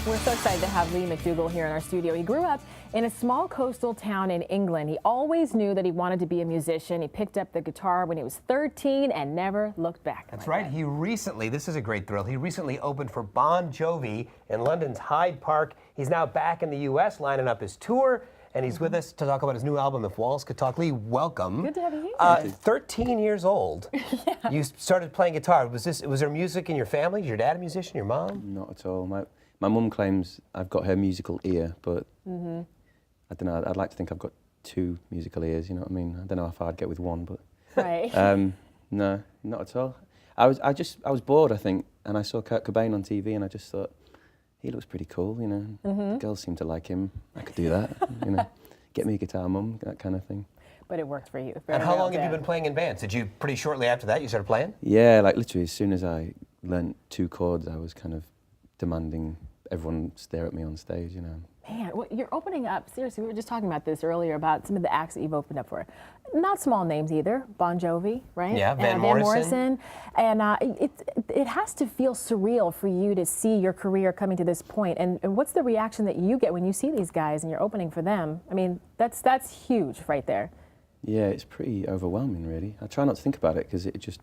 We're so excited to have Lee Macdougall here in our studio. He grew up in a small coastal town in England. He always knew that he wanted to be a musician. He picked up the guitar when he was 13 and never looked back. That's right. He recently, this is a great thrill, he recently opened for Bon Jovi in London's Hyde Park. He's now back in the U.S. lining up his tour, and he's with us to talk about his new album, If Walls Could Talk. Lee, welcome. Good to have you here. 13 years old. Yeah. You started playing guitar. Was there music in your family? Is your dad a musician, your mom? Not at all. My mum claims I've got her musical ear, but I don't know. I'd like to think I've got two musical ears. You know what I mean? I don't know how far I'd get with one, but right. No, not at all. I was bored, I think, and I saw Kurt Cobain on TV, and I just thought he looks pretty cool. You know, the girls seem to like him. I could do that. You know, get me a guitar, mum, that kind of thing. But it worked for you. And how long have you been playing in bands? Did you pretty shortly after that you started playing? Yeah, like literally as soon as I learnt two chords, I was kind of demanding everyone stare at me on stage, you know. Man, well, you're opening up, seriously, we were just talking about this earlier, about some of the acts that you've opened up for. Not small names either. Bon Jovi, right? Yeah, Van Morrison. And it has to feel surreal for you to see your career coming to this point. And what's the reaction that you get when you see these guys and you're opening for them? I mean, that's huge right there. Yeah, it's pretty overwhelming, really. I try not to think about it because it's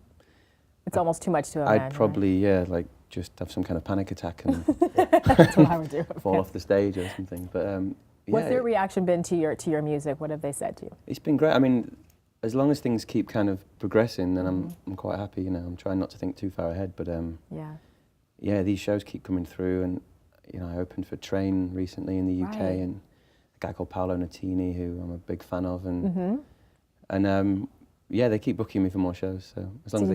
almost too much to imagine. I'd probably, yeah, like just have some kind of panic attack and that's what I would do. fall off the stage or something. But yeah, what's their reaction been to your music? What have they said to you? It's been great. I mean, as long as things keep kind of progressing, then I'm quite happy. You know, I'm trying not to think too far ahead. But yeah, these shows keep coming through, and you know, I opened for Train recently in the UK, and a guy called Paolo Nutini, who I'm a big fan of, and yeah, they keep booking me for more shows, so as long as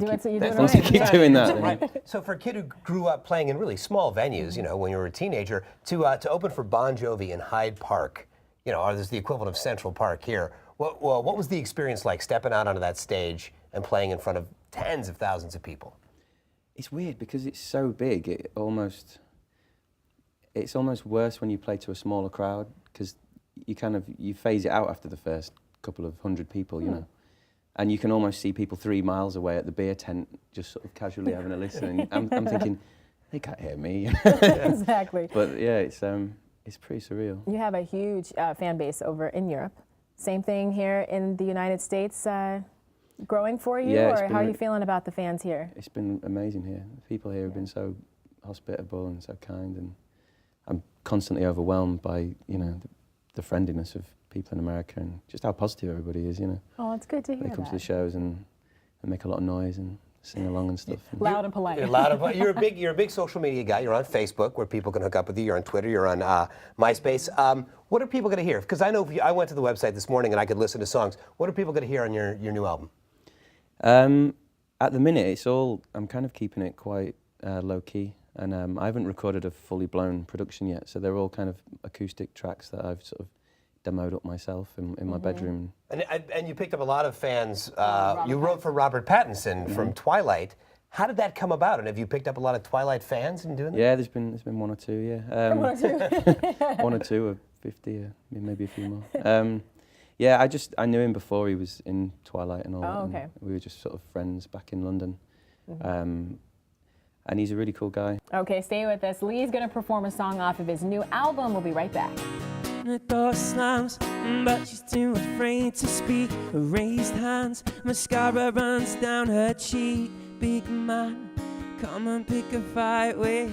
they keep doing that. Right. So for a kid who grew up playing in really small venues, you know, when you were a teenager, to open for Bon Jovi in Hyde Park, you know, or there's the equivalent of Central Park here. What was the experience like stepping out onto that stage and playing in front of tens of thousands of people? It's weird because it's so big. It's almost worse when you play to a smaller crowd because you phase it out after the first couple of hundred people, you know. And you can almost see people 3 miles away at the beer tent just sort of casually having a listen. And I'm thinking, they can't hear me. Exactly. But yeah, it's pretty surreal. You have a huge fan base over in Europe. Same thing here in the United States growing for you? Yeah, or how are you feeling about the fans here? It's been amazing here. The people here have been so hospitable and so kind, and I'm constantly overwhelmed by, you know, the friendliness of people in America and just how positive everybody is, you know. Oh, it's good to hear. They come to the shows and make a lot of noise and sing along and stuff. Loud and polite. You're loud and polite. You're a big social media guy. You're on Facebook where people can hook up with you. You're on Twitter. You're on MySpace. What are people going to hear? Because I know I went to the website this morning and I could listen to songs. What are people going to hear on your new album? At the minute, it's all, I'm kind of keeping it quite low key, and I haven't recorded a fully blown production yet, so they're all kind of acoustic tracks that I've sort of demoed up myself in my bedroom. And you picked up a lot of fans. You wrote for Robert Pattinson from Twilight. How did that come about? And have you picked up a lot of Twilight fans in doing that? Yeah, there's been one or two, yeah. One or two? One or two, or 50, maybe a few more. Yeah, I knew him before he was in Twilight and all that. Oh, okay. And we were just sort of friends back in London. And he's a really cool guy. Okay, stay with us. Lee's going to perform a song off of his new album. We'll be right back. The door slams, but she's too afraid to speak. Her raised hands, mascara runs down her cheek. Big man, come and pick a fight with